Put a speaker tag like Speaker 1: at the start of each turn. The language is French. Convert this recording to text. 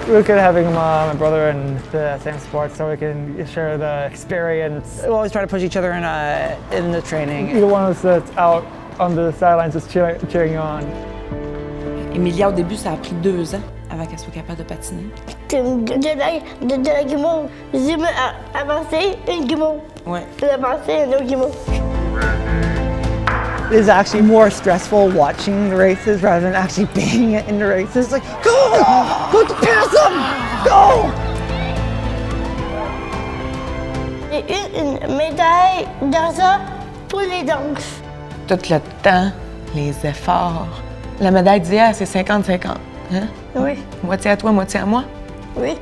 Speaker 1: We look at having my brother in the same sport so we can share the experience.
Speaker 2: We always try to push each other in the training.
Speaker 1: Either one of us that's out on the sidelines just cheering on.
Speaker 3: Émilia, au début, ça a pris 2 ans avant qu'elle soit capable de patiner.
Speaker 4: C'est de la guimauve. J'ai avancé une guimauve.
Speaker 3: Ouais.
Speaker 4: J'ai avancé une autre guimauve.
Speaker 2: It is actually more stressful watching the races rather than actually being in the races. It's like, go! Go to pass them! Go!
Speaker 4: J'ai eu une médaille d'argent pour les danses.
Speaker 3: Tout le temps, les efforts. La médaille d'hier, c'est 50-50. Hein?
Speaker 4: Oui,
Speaker 3: Moitié à toi, moitié à moi.
Speaker 4: oui.